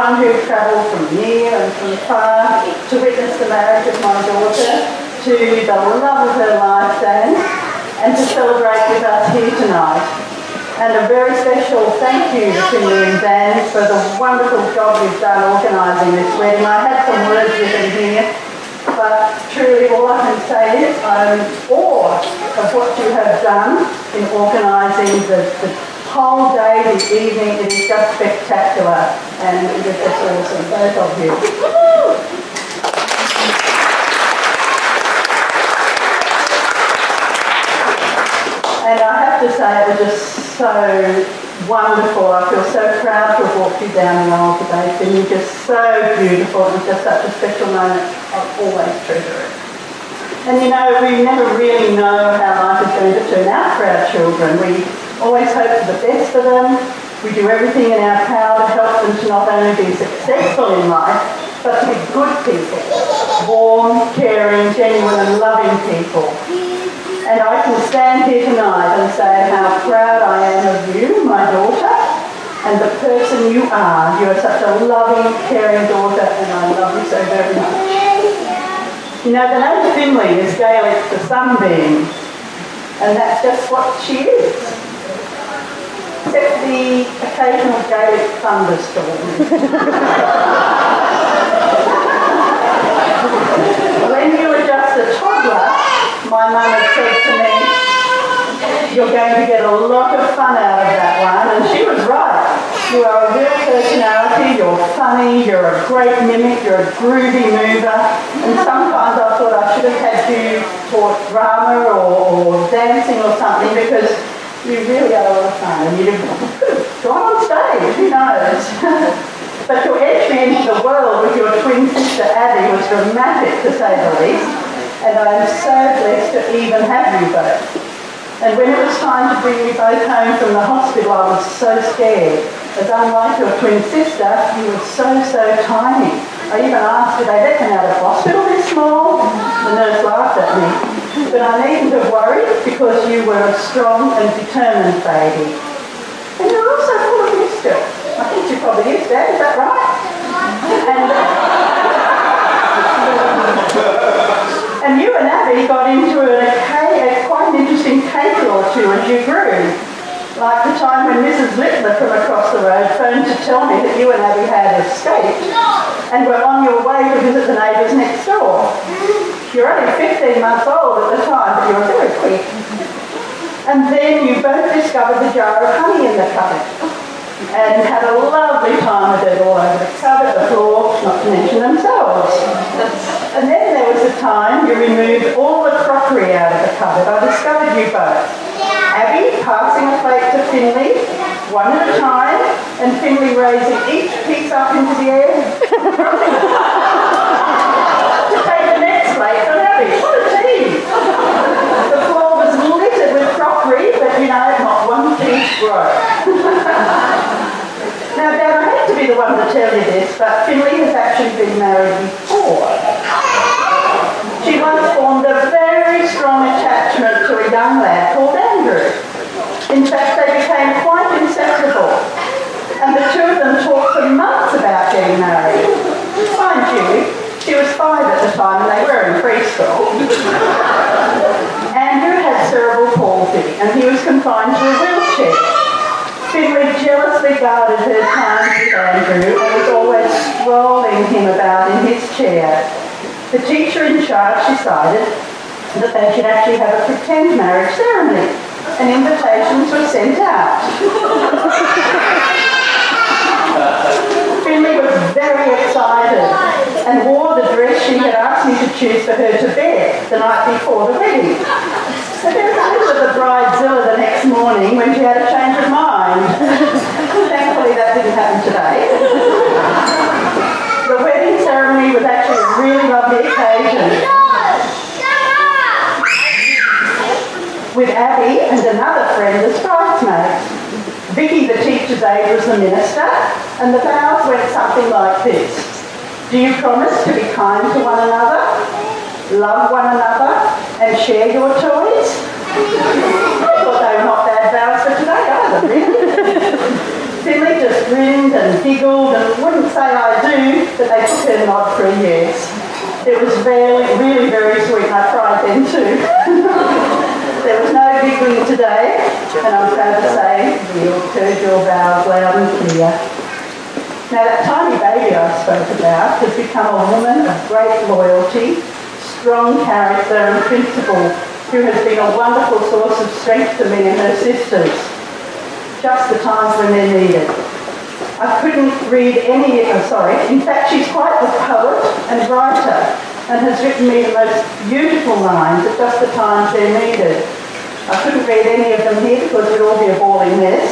everyone who travelled from near and from far to witness the marriage of my daughter to the love of her life, Dan, and to celebrate with us here tonight. And a very special thank you to Finley and Dan for the wonderful job you've done organising this wedding. I had some words with them here, but truly all I can say is I'm in awe of what you have done in organising the whole day, the evening. It is just spectacular, and it's awesome, both of you. And I have to say it was just so wonderful. I feel so proud to have walked you down the aisle today. It's been just so beautiful. It was just such a special moment. I'll always treasure it. And you know, we never really know how life is going to turn out for our children. We always hope for the best for them. We do everything in our power to help them to not only be successful in life, but to be good people. Warm, caring, genuine and loving people. And I can stand here tonight and say how proud I am of you, my daughter, and the person you are. You are such a loving, caring daughter, and I love you so very much. You know, the name Finley is Gaelic for sunbeam, and that's just what she is. Except the occasional Gaelic thunderstorm. When you were just a toddler, my mum had said to me, you're going to get a lot of fun out of that one, and she was right. You are a real personality, you're funny, you're a great mimic, you're a groovy mover, and sometimes I thought I should have had you taught drama or dancing or something, because you really are a lot of fun, and you could have gone on stage, who knows. But your entry into the world with your twin sister Abby was dramatic, to say the least. And I am so blessed to even have you both. And when it was time to bring you both home from the hospital, I was so scared, as unlike your twin sister, you were so tiny. I even asked, did they let them out of hospital this small? The nurse laughed at me. But I needn't have worried, because you were a strong and determined baby. And you're also full of mischief. I think she probably is, Dad, is that right? And you and Abby got into quite an interesting caper or two as you grew. Like the time when Mrs. Littler from across the road phoned to tell me that you and Abby had escaped and were on your way to visit the neighbours next door. You're only 15 months old at the time, but you were very quick. And then you both discovered the jar of honey in the cupboard and had a lovely time with it all over the cupboard, the floor, not to mention themselves. And then there was a time you removed all the crockery out of the cupboard. I discovered you both. Abby passing a plate to Finley, one at a time, and Finley raising each piece up into the air to take the next plate from Abby. What a team! The floor was littered with crockery, but you know, not one piece broke. Now, Dad, I hate to be the one to tell you this, but Finley has actually been married before. She once formed a very strong attachment to a young lad called Andrew. In fact, they became quite inseparable, and the two of them talked for months about getting married. Mind you, she was 5 at the time, and they were in preschool. Andrew had cerebral palsy, and he was confined to a wheelchair. Finley jealously guarded her time with Andrew and was always strolling him about in his chair. The teacher in charge decided that they should actually have a pretend marriage ceremony, and invitations were sent out. Finley was very excited and wore the dress she had asked me to choose for her to wear the night before the wedding. So there was a little of the bridezilla the next morning when she had a change of mind. Thankfully that didn't happen today. The wedding ceremony was actually a really lovely occasion. With Abby and another friend as bridesmaids. Vicky, the teacher's aide, was the minister, and the vows went something like this. Do you promise to be kind to one another, love one another, and share your toys? I thought they were not bad vows for today either, really. Finley just grinned and giggled and wouldn't say say I do, but they took her nod for a yes. It was really very sweet, and I cried then too. There was no big win today, and I'm proud to say you heard your vows loud and clear. Now that tiny baby I spoke about has become a woman of great loyalty, strong character and principle, who has been a wonderful source of strength to me and her sisters, just the times when they're needed. I couldn't read in fact she's quite a poet and writer and has written me the most beautiful lines at just the times they're needed. I couldn't read any of them here because it would all be a bawling mess,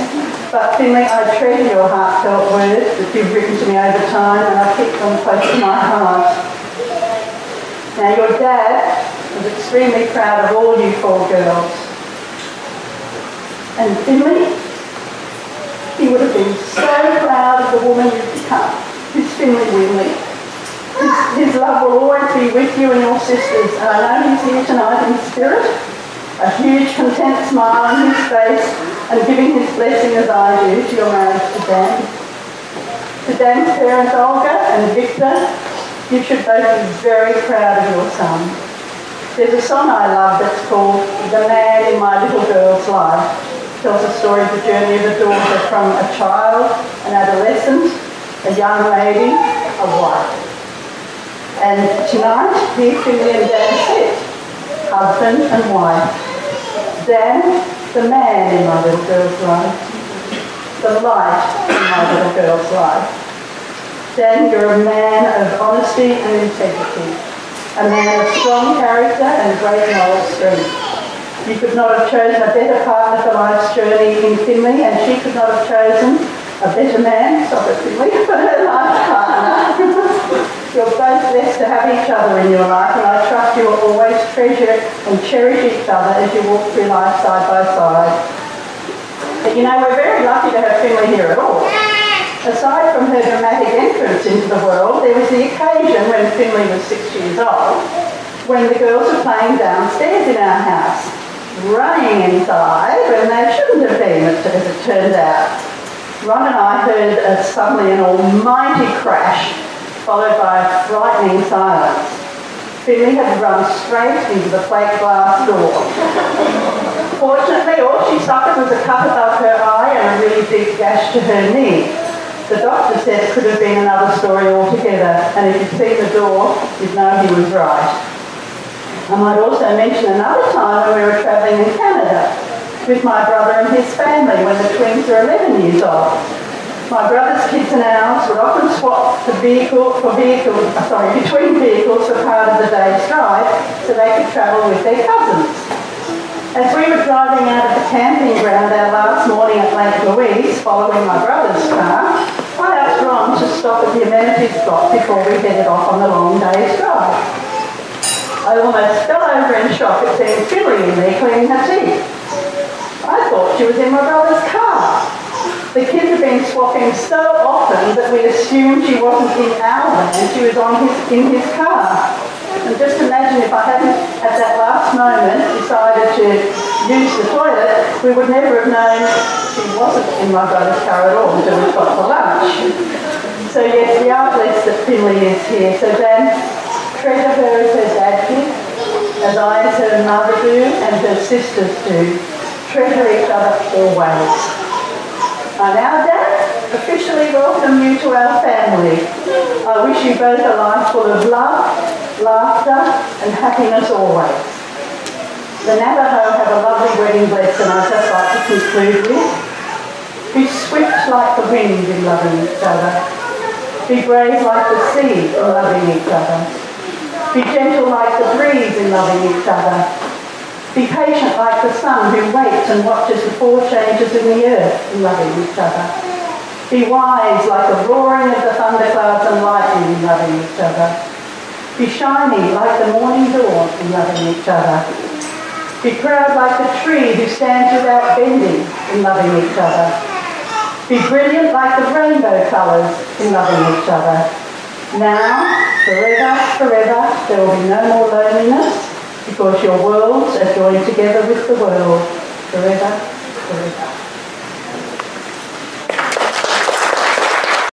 but Finley, I treasure your heartfelt words that you've written to me over time, and I keep them close to my heart. Now your dad was extremely proud of all you 4 girls. And Finley, he would have been so proud of the woman you've become. His Finley Winley. His love will always be with you and your sisters, and I know he's here tonight in spirit, a huge content smile on his face, and giving his blessing as I do to your marriage to Dan. To Dan's parents, Olga and Victor, you should both be very proud of your son. There's a song I love that's called The Man in My Little Girl's Life. It tells the story of the journey of a daughter from a child, an adolescent, a young lady, a wife. And tonight, here Finley and Dan sit, husband and wife. Dan, the man in my little girl's life, the light in my little girl's life. Dan, you're a man of honesty and integrity, a man of strong character and great moral strength. You could not have chosen a better partner for life's journey in Finley, and she could not have chosen a better man, stop it Finley, for her life partner. You're both blessed to have each other in your life, and I trust you will always treasure and cherish each other as you walk through life side by side. But you know, we're very lucky to have Finley here at all. Aside from her dramatic entrance into the world, there was the occasion when Finley was 6 years old, when the girls were playing downstairs in our house, running inside when they shouldn't have been, as it turned out. Ron and I heard suddenly an almighty crash, followed by a frightening silence. Finley had run straight into the plate glass door. Fortunately, all she suffered was a cut above her eye and a really big gash to her knee. The doctor said it could have been another story altogether, and if you'd seen the door, you'd know he was right. I might also mention another time when we were travelling in Canada with my brother and his family when the twins were 11 years old. My brother's kids and ours would often swap between vehicles for part of the day's drive so they could travel with their cousins. As we were driving out of the camping ground our last morning at Lake Louise, following my brother's car, I asked Ron to stop at the amenities spot before we headed off on the long day's drive. I almost fell over in shock at seeing Finley in there cleaning her teeth. I thought she was in my brother's car. The kids had been swapping so often that we assumed she wasn't in our van, she was in his car. And just imagine if I hadn't, at that last moment, decided to use the toilet, we would never have known she wasn't in my brother's car at all until we got for lunch. So yes, we are blessed that Finley is here. So Dan, treasure her as her dad did, as I as her mother do, and her sisters do. Treasure each other always. I now, Dad, officially welcome you to our family. I wish you both a life full of love, laughter, and happiness always. The Navajo have a lovely wedding blessing I'd just like to conclude with. Be swift like the wind in loving each other. Be brave like the sea in loving each other. Be gentle like the breeze in loving each other. Be patient like the sun who waits and watches the four changes in the earth in loving each other. Be wise like the roaring of the thunderclouds and lightning in loving each other. Be shiny like the morning dawn in loving each other. Be proud like the tree who stands without bending in loving each other. Be brilliant like the rainbow colours in loving each other. Now, forever, there will be no more loneliness because your worlds are joined together with the world. Forever.